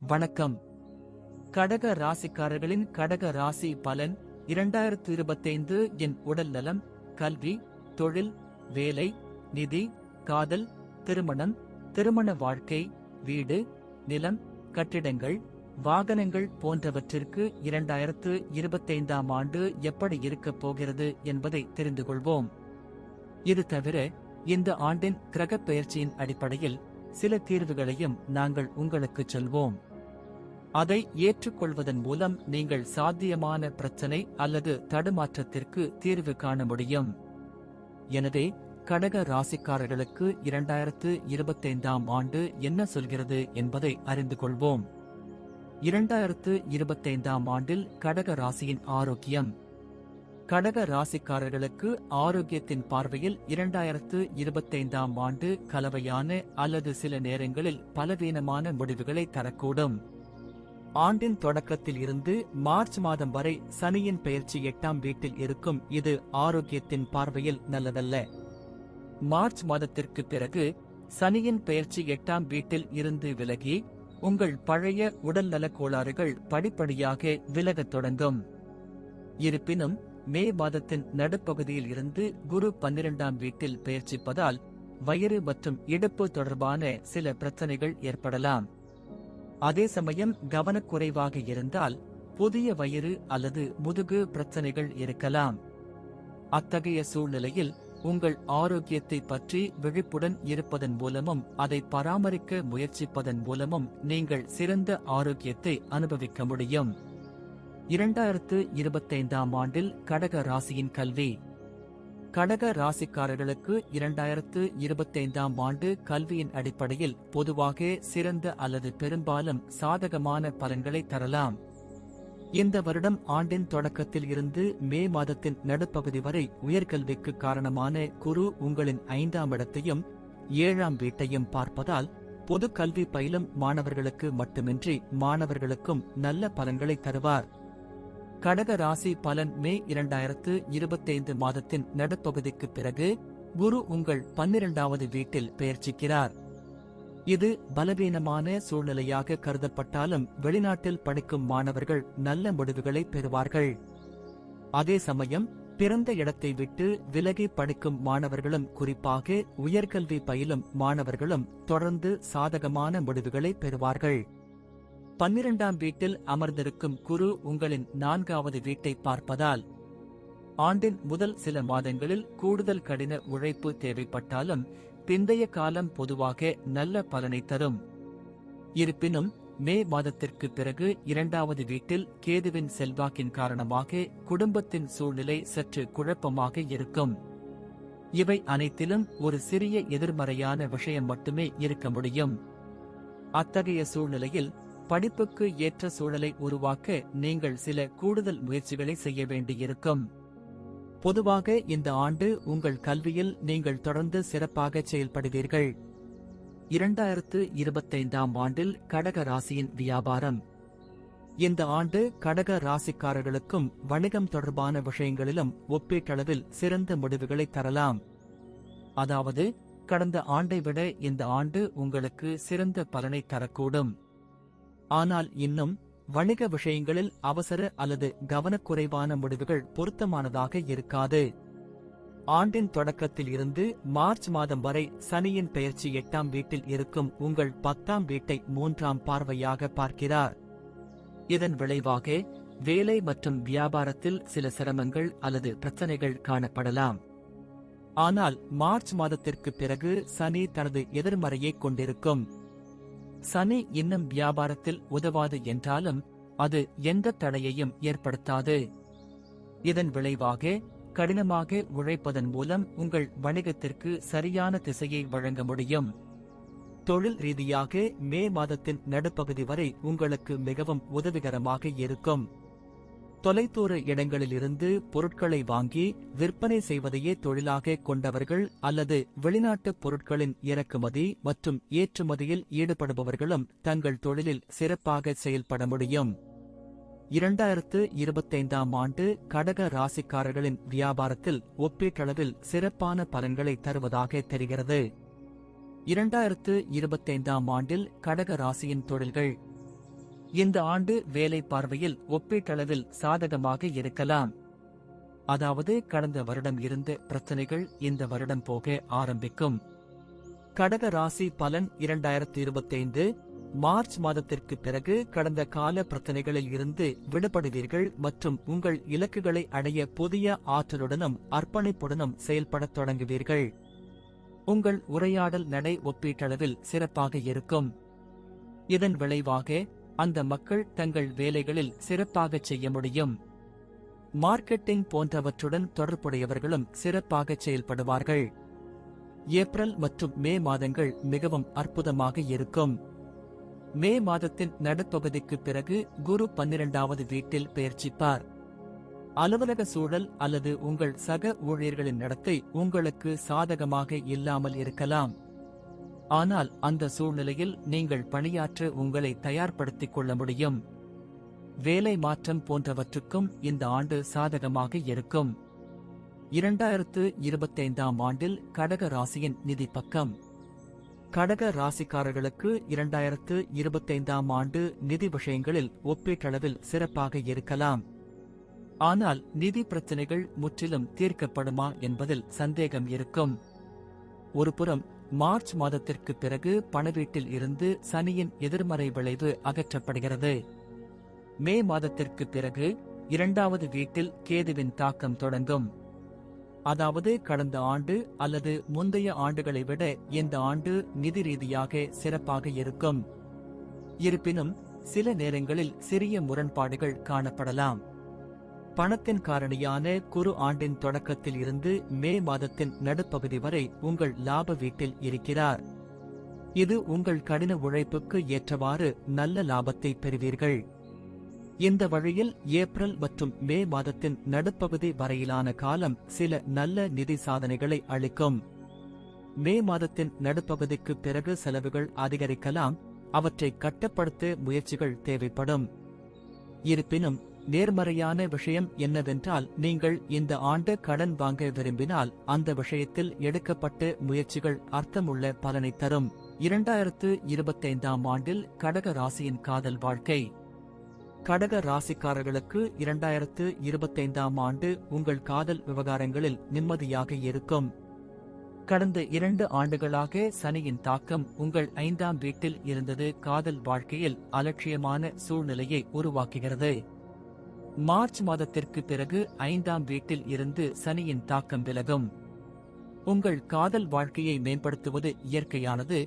வணக்கம். கடக ராசிக்காரர்களின் கடக ராசி பலன் 2025. என் உடல் நலம், கல்வி, தொழில், வேலை, நிதி, காதல், திருமணம், திருமண வாழ்க்கை, வீடு, நிலம், கட்டிடங்கள், வாகனங்கள் போன்றவற்றிற்கு 2025ஆம் ஆண்டு எப்படி இருக்கப் போகிறது என்பதை தெரிந்து கொள்வோம். இது தவிர இந்த ஆண்டின் கிரகப் பெயர்ச்சியின் அடிப்படையில் சில தீர்வுகளையும் நாங்கள் உங்களுக்குச் சொல்வோம். அதை ஏற்றுக்கொள்வதன் மூலம் நீங்கள் சாத்தியமான பிரச்சனை அல்லது தடுமாற்றத்திற்கு தீர்வு காண முடியும். எனவே கடக ராசிக்காரர்களுக்கு 2025ஆம் ஆண்டு என்ன சொல்கிறது என்பதை அறிந்து கொள்வோம். 2025ஆம் ஆண்டில் கடக ராசியின் ஆரோக்கியம். கடக ராசிக்காரர்களுக்கு ஆரோக்கியத்தின் பார்வையில் 2025ஆம் ஆண்டு கலவையான அல்லது சில நேரங்களில் பலவீனமான முடிவுகளை தரக்கூடும். ஆண்டின் தொடக்கத்தில் இருந்து மார்ச் மாதம் வரை சனியின் பெயர்ச்சி 8ஆம் வீட்டில் இருக்கும். இது ஆரோக்கியத்தின் பார்வையில் நல்லதல்ல. மார்ச் மாதத்திற்கு பிறகு சனியின் பெயர்ச்சி 8ஆம் வீட்டில் இருந்து விலகி உங்கள் பழைய உடல்நலக் கோளாறுகள் படிப்படியாக விலகத் தொடங்கும். இருப்பினும் மே மாதத்தின் நடுப்பகுதியில் இருந்து குரு 12ஆம் வீட்டில் பெயர்ச்சிப்பதால் வயிறு மற்றும் இடுப்பு தொடர்பான சில பிரச்சனைகள் ஏற்படலாம். அதே சமயம் கவனக்குறைவாக இருந்தால் புதிய வயிறு அல்லது முதுகு பிரச்சனைகள் இருக்கலாம். அத்தகைய சூழ்நிலையில் உங்கள் ஆரோக்கியத்தை பற்றி விழிப்புடன் இருப்பதன் மூலமும் அதை பராமரிக்க முயற்சிப்பதன் மூலமும் நீங்கள் சிறந்த ஆரோக்கியத்தை அனுபவிக்க முடியும். 2025ஆம் ஆண்டில் கடக ராசியின் கல்வி. கடக ராசிக்காரர்களுக்கு 2025ஆம் ஆண்டு கல்வியின் அடிப்படையில் பொதுவாக சிறந்த அல்லது பெரும்பாலும் சாதகமான பலன்களை தரலாம். இந்த வருடம் ஆண்டின் தொடக்கத்தில் இருந்து மே மாதத்தின் நடுப்பகுதி வரை உயர்கல்விக்கு காரணமான குரு உங்களின் 5ஆம் இடத்தையும் 7ஆம் வீட்டையும் பார்ப்பதால் பொது கல்வி பயிலும் மாணவர்களுக்கு மட்டுமின்றி மாணவர்களுக்கும் நல்ல பலன்களை தருவார். கடக ராசி பலன். மே 2025 மாதத்தின் நடுப்பகுதிக்கு பிறகு குரு உங்கள் 12ஆவது வீட்டில் பெயர்ச்சிக்கிறார். இது பலவீனமான சூழ்நிலையாக கருதப்பட்டாலும் வெளிநாட்டில் படிக்கும் மாணவர்கள் நல்ல முடிவுகளை பெறுவார்கள். அதே சமயம் பிறந்த இடத்தை விட்டு விலகி படிக்கும் மாணவர்களும் குறிப்பாக உயர்கல்வி பயிலும் மாணவர்களும் தொடர்ந்து சாதகமான முடிவுகளை பெறுவார்கள். 12ஆம் வீட்டில் அமர்ந்திருக்கும் குரு உங்களின் 4ஆவது வீட்டை பார்ப்பதால் ஆண்டின் முதல் சில மாதங்களில் கூடுதல் கடின உழைப்பு தேவைப்பட்டாலும் பிந்தைய காலம் பொதுவாக நல்ல பலனை தரும். இருப்பினும் மே மாதத்திற்கு பிறகு 2ஆவது வீட்டில் கேதுவின் செல்வாக்கின் காரணமாக குடும்பத்தின் சூழ்நிலை சற்று குழப்பமாக இருக்கும். இவை அனைத்திலும் ஒரு சிறிய எதிர்மறையான விஷயம் மட்டுமே இருக்க முடியும். அத்தகைய சூழ்நிலையில் படிப்புக்கு ஏற்ற சூழலை உருவாக்க நீங்கள் சில கூடுதல் முயற்சிகளை செய்ய வேண்டியிருக்கும். பொதுவாக இந்த ஆண்டு உங்கள் கல்வியில் நீங்கள் தொடர்ந்து சிறப்பாக செயல்படுவீர்கள். 2025ஆம் ஆண்டில் கடக ராசியின் வியாபாரம். இந்த ஆண்டு கடக ராசிக்காரர்களுக்கும் வணிகம் தொடர்பான விஷயங்களிலும் ஒப்பீட்டளவில் சிறந்த முடிவுகளை தரலாம். அதாவது கடந்த ஆண்டை விட இந்த ஆண்டு உங்களுக்கு சிறந்த பலனை தரக்கூடும். ஆனால் இன்னும் வணிக விஷயங்களில் அவசர அல்லது கவனக்குறைவான முடிவுகள் பொருத்தமானதாக இருக்காது. ஆண்டின் தொடக்கத்தில் இருந்து மார்ச் மாதம் வரை சனியின் பெயர்ச்சி 8ஆம் வீட்டில் இருக்கும் உங்கள் 10ஆம் வீட்டை 3ஆம் பார்வையாக பார்க்கிறார். இதன் விளைவாக வேலை மற்றும் வியாபாரத்தில் சில சிரமங்கள் அல்லது பிரச்சனைகள் காணப்படலாம். ஆனால் மார்ச் மாதத்திற்கு பிறகு சனி தனது எதிர்மறையை கொண்டிருக்கும். சனி இன்னும் வியாபாரத்தில் உதவாது என்றாலும் அது எந்த தடையையும் ஏற்படுத்தாது. இதன் விளைவாக கடினமாக உழைப்பதன் மூலம் உங்கள் வணிகத்திற்கு சரியான திசையை வழங்க முடியும். தொழில் ரீதியாக மே மாதத்தின் நடுப்பகுதி வரை உங்களுக்கு மிகவும் உதவிகரமாக இருக்கும். தொலைதூர இடங்களிலிருந்து பொருட்களை வாங்கி விற்பனை செய்வதையே தொழிலாக கொண்டவர்கள் அல்லது வெளிநாட்டு பொருட்களின் இறக்குமதி மற்றும் ஏற்றுமதியில் ஈடுபடுபவர்களும் தங்கள் தொழிலில் சிறப்பாக செயல்பட முடியும். 2025ஆம் ஆண்டு கடக ராசிக்காரர்களின் வியாபாரத்தில் ஒப்பீட்டளவில் சிறப்பான பலன்களை தருவதாக தெரிகிறது. 2025ஆம் ஆண்டில் கடக ராசியின் தொழில்கள். இந்த ஆண்டு வேலை பார்வையில் ஒப்பீட்டளவில் சாதகமாக இருக்கலாம். அதாவது கடந்த வருடம் இருந்த பிரச்சனைகள் இந்த வருடம் போக ஆரம்பிக்கும். கடக ராசி பலன் 2025 மார்ச் மாதத்திற்கு பிறகு கடந்த கால பிரச்சனைகளில் இருந்து விடுபடுவீர்கள் மற்றும் உங்கள் இலக்குகளை அடைய புதிய ஆற்றலுடனும் அர்ப்பணிப்புடனும் செயல்படத் தொடங்குவீர்கள். உங்கள் உரையாடல் நடை ஒப்பீட்டளவில் சிறப்பாக இருக்கும். இதன் விளைவாக அந்த மக்கள் தங்கள் வேலைகளில் சிறப்பாகச் செய்ய முடியும். மார்க்கெட்டிங் போன்றவற்றுடன் தொடர்புடையவர்களும் சிறப்பாகச் செயல்படுவார்கள். ஏப்ரல் மற்றும் மே மாதங்கள் மிகவும் அற்புதமாக இருக்கும். மே மாதத்தின் நடுப்பகுதிக்கு பிறகு குரு 12வது வீட்டில் பெயர்ச்சிப்பார். அலுவலக சூழல் அல்லது உங்கள் சக ஊழியர்களின் நடத்தை உங்களுக்கு சாதகமாக இல்லாமல் இருக்கலாம். ஆனால் அந்த சூழ்நிலையில் நீங்கள் பணியாற்ற உங்களை தயார்படுத்திக் கொள்ள முடியும். வேலை மாற்றம் போன்றவற்றுக்கும் இந்த ஆண்டு சாதகமாக இருக்கும். 2025ஆம் ஆண்டில் கடக ராசியின் நிதி பக்கம். கடக ராசிக்காரர்களுக்கு 2025ஆம் ஆண்டு நிதி விஷயங்களில் ஒப்பீட்டளவில் சிறப்பாக இருக்கலாம். ஆனால் நிதி பிரச்சினைகள் முற்றிலும் தீர்க்கப்படுமா என்பதில் சந்தேகம் இருக்கும். ஒருபுறம் மார்ச் மாதத்திற்கு பிறகு பணவீட்டில் இருந்து சனியின் எதிர்மறை விளைவு அகற்றப்படுகிறது. மே மாதத்திற்கு பிறகு 2வது வீட்டில் கேதுவின் தாக்கம் தொடங்கும். அதாவது கடந்த ஆண்டு அல்லது முந்தைய ஆண்டுகளை விட இந்த ஆண்டு நிதி ரீதியாக சிறப்பாக இருக்கும். இருப்பினும் சில நேரங்களில் சிறிய முரண்பாடுகள் காணப்படலாம். பணத்தின் காரணியான குரு ஆண்டின் தொடக்கத்தில் இருந்து மே மாதத்தின் நடுப்பகுதி வரை உங்கள் லாப வீட்டில் இருக்கிறார். இது உங்கள் கடின உழைப்புக்கு ஏற்றவாறு நல்ல லாபத்தை பெறுவீர்கள். இந்த வழியில் ஏப்ரல் மற்றும் மே மாதத்தின் நடுப்பகுதி வரையிலான காலம் சில நல்ல நிதி சாதனைகளை அளிக்கும். மே மாதத்தின் நடுப்பகுதிக்கு பிறகு செலவுகள் அதிகரிக்கலாம். அவற்றை கட்டுப்படுத்த முயற்சிகள் தேவைப்படும். இருப்பினும் நேர்மறையான விஷயம் என்னவென்றால், நீங்கள் இந்த ஆண்டு கடன் வாங்க விரும்பினால் அந்த விஷயத்தில் எடுக்கப்பட்ட முயற்சிகள் அர்த்தமுள்ள பலனை தரும். 2025ஆம் ஆண்டில் கடக ராசியின் காதல் வாழ்க்கை. கடக ராசிக்காரர்களுக்கு 2025ஆம் ஆண்டு உங்கள் காதல் விவகாரங்களில் நிம்மதியாக இருக்கும். கடந்த 2 ஆண்டுகளாக சனியின் தாக்கம் உங்கள் 5ஆம் வீட்டில் இருந்தது காதல் வாழ்க்கையில் அலட்சியமான சூழ்நிலையை உருவாக்குகிறது. மார்ச் மாதத்திற்கு பிறகு 5ஆம் வீட்டில் இருந்து சனியின் தாக்கம் விலகும். உங்கள் காதல் வாழ்க்கையை மேம்படுத்துவது இயற்கையானது.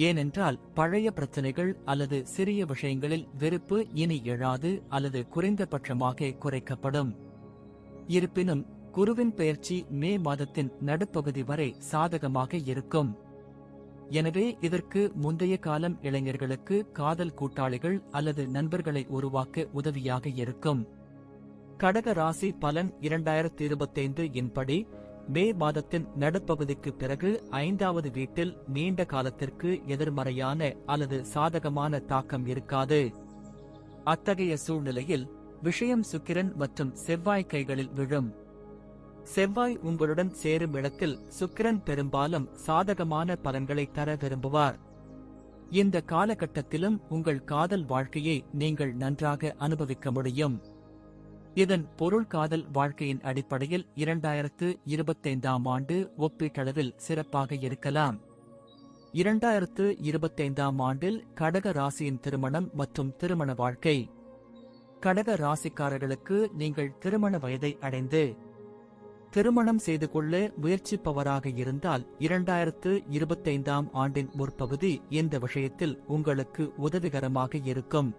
ஏனென்றால் பழைய பிரச்சனைகள் அல்லது சிறிய விஷயங்களில் வெறுப்பு இனி எழாது அல்லது குறைந்தபட்சமாக குறைக்கப்படும். இருப்பினும் குருவின் பெயர்ச்சி மே மாதத்தின் நடுப்பகுதி வரை சாதகமாக இருக்கும். எனவே இதற்கு முந்தைய காலம் இளைஞர்களுக்கு காதல் கூட்டாளிகள் அல்லது நண்பர்களை உருவாக்க உதவியாக இருக்கும். கடக ராசி பலன் 2025 இன்படி மே மாதத்தின் நடுப்பகுதிக்கு பிறகு 5வது வீட்டில் நீண்ட காலத்திற்கு எதிர்மறையான அல்லது சாதகமான தாக்கம் இருக்காது. அத்தகைய சூழ்நிலையில் விஷயம் சுக்கிரன் மற்றும் செவ்வாய் கைகளில் விழும். செவ்வாய் உங்களுடன் சேரும் இடத்தில் சுக்கிரன் பெரும்பாலும் சாதகமான பலன்களை தர விரும்புவார். இந்த காலகட்டத்திலும் உங்கள் காதல் வாழ்க்கையை நீங்கள் நன்றாக அனுபவிக்க முடியும். இதன் பொருள் காதல் வாழ்க்கையின் அடிப்படையில் 2025ஆம் ஆண்டு ஒப்பீட்டளவில் சிறப்பாக இருக்கலாம். 2025ஆம் ஆண்டில் கடக ராசியின் திருமணம் மற்றும் திருமண வாழ்க்கை. கடக ராசிக்காரர்களுக்கு நீங்கள் திருமண வயதை அடைந்து திருமணம் செய்து கொள்ள முயற்சிப்பவராக இருந்தால் 2025ஆம் ஆண்டின் முற்பகுதி இந்த விஷயத்தில் உங்களுக்கு உதவிகரமாக இருக்கும்.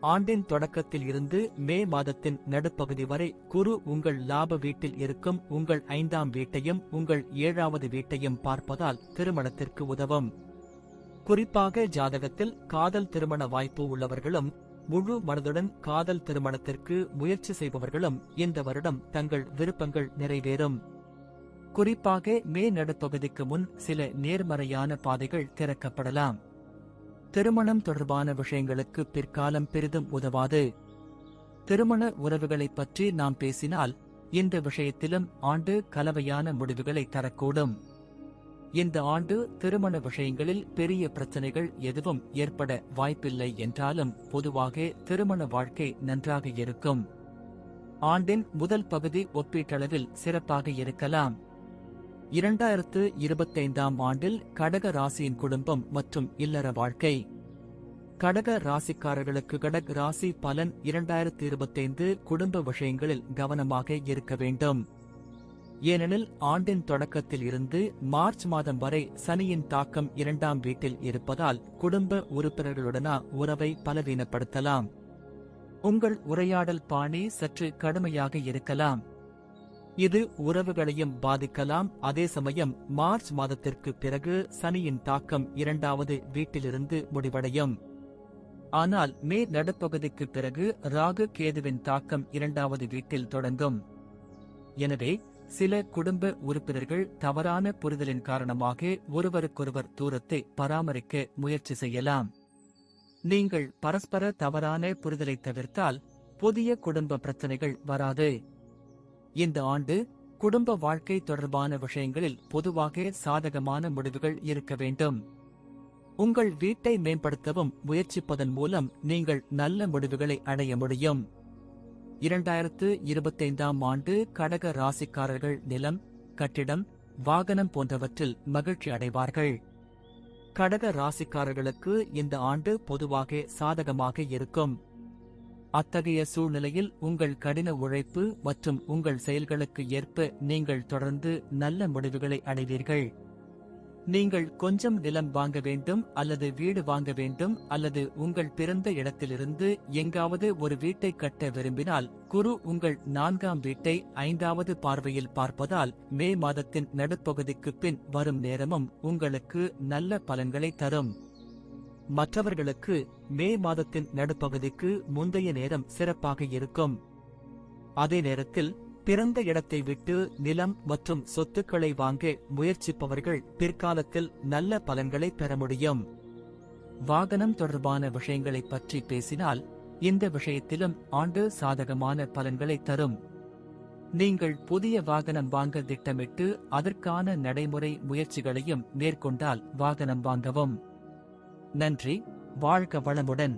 ஆண்டின் தொடக்கத்தில் இருந்து மே மாதத்தின் நடுப்பகுதி வரை குரு உங்கள் லாப வீட்டில் இருக்கும் உங்கள் 5ஆம் வீட்டையும் உங்கள் 7வது வீட்டையும் பார்ப்பதால் திருமணத்திற்கு உதவும். குறிப்பாக ஜாதகத்தில் காதல் திருமண வாய்ப்பு உள்ளவர்களும் முழு மனதுடன் காதல் திருமணத்திற்கு முயற்சி செய்பவர்களும் இந்த வருடம் தங்கள் விருப்பங்கள் நிறைவேறும். குறிப்பாக மே நடுப்பகுதிக்கு முன் சில நேர்மறையான பாதைகள் திறக்கப்படலாம். திருமணம் தொடர்பான விஷயங்களுக்கு பிற்காலம் பெரிதும் உதவாது. திருமண உறவுகளைப் பற்றி நாம் பேசினால் இந்த விஷயத்திலும் ஆண்டு கலவையான முடிவுகளை தரக்கூடும். இந்த ஆண்டு திருமண விஷயங்களில் பெரிய பிரச்சனைகள் எதுவும் ஏற்பட வாய்ப்பில்லை என்றாலும் பொதுவாக திருமண வாழ்க்கை நன்றாக இருக்கும். ஆண்டின் முதல் பகுதி ஒப்பீட்டளவில் சிறப்பாக இருக்கலாம். 2025ஆம் ஆண்டில் கடக ராசியின் குடும்பம் மற்றும் இல்லற வாழ்க்கை. கடக ராசிக்காரர்களுக்கு கடக ராசி பலன் 2025 குடும்ப விஷயங்களில் கவனமாக இருக்க வேண்டும். ஏனெனில் ஆண்டின் தொடக்கத்தில் இருந்து மார்ச் மாதம் வரை சனியின் தாக்கம் 2ஆம் வீட்டில் இருப்பதால் குடும்ப உறுப்பினர்களுடனா உறவை பலவீனப்படுத்தலாம். உங்கள் உரையாடல் பாணி சற்று கடுமையாக இருக்கலாம். இது உறவுகளையும் பாதிக்கலாம். அதே சமயம் மார்ச் மாதத்திற்கு பிறகு சனியின் தாக்கம் 2வது வீட்டிலிருந்து முடிவடையும். ஆனால் மே நடுப்பகுதிக்கு பிறகு ராகு கேதுவின் தாக்கம் 2வது வீட்டில் தொடங்கும். எனவே சில குடும்ப உறுப்பினர்கள் தவறான புரிதலின் காரணமாக ஒருவருக்கொருவர் தூரத்தை பராமரிக்க முயற்சி செய்யலாம். நீங்கள் பரஸ்பர தவறான புரிதலை தவிர்த்தால் புதிய குடும்ப பிரச்சனைகள் வராது. இந்த ஆண்டு குடும்ப வாழ்க்கை தொடர்பான விஷயங்களில் பொதுவாக சாதகமான முடிவுகள் இருக்க வேண்டும். உங்கள் வீட்டை மேம்படுத்தவும் முயற்சிப்பதன் மூலம் நீங்கள் நல்ல முடிவுகளை அடைய முடியும். 2025ஆம் ஆண்டு கடக ராசிக்காரர்கள் நிலம், கட்டிடம், வாகனம் போன்றவற்றில் மகிழ்ச்சி அடைவார்கள். கடக ராசிக்காரர்களுக்கு இந்த ஆண்டு பொதுவாக சாதகமாக இருக்கும். அத்தகைய சூழ்நிலையில் உங்கள் கடின உழைப்பு மற்றும் உங்கள் செயல்களுக்கு ஏற்ப நீங்கள் தொடர்ந்து நல்ல முடிவுகளை அடைவீர்கள். நீங்கள் கொஞ்சம் நிலம் வாங்க வேண்டும் அல்லது வீடு வாங்க வேண்டும் அல்லது உங்கள் பிறந்த இடத்திலிருந்து எங்காவது ஒரு வீட்டை கட்ட விரும்பினால் குரு உங்கள் 4ஆம் வீட்டை 5வது பார்வையில் பார்ப்பதால் மே மாதத்தின் நடுப்பகுதிக்கு பின் வரும் நேரமும் உங்களுக்கு நல்ல பலன்களை தரும். மற்றவர்களுக்கு மே மாதத்தின் நடுப்பகுதிக்கு முந்தைய நேரம் சிறப்பாக இருக்கும். அதே நேரத்தில் பிறந்த இடத்தை விட்டு நிலம் மற்றும் சொத்துக்களை வாங்க முயற்சிப்பவர்கள் பிற்காலத்தில் நல்ல பலன்களை பெற முடியும். வாகனம் தொடர்பான விஷயங்களை பற்றி பேசினால் இந்த விஷயத்திலும் ஆண்டு சாதகமான பலன்களை தரும். நீங்கள் புதிய வாகனம் வாங்க திட்டமிட்டு அதற்கான நடைமுறை முயற்சிகளையும் மேற்கொண்டால் வாகனம் வாங்கவும். நன்றி. வாழ்க வளமுடன்.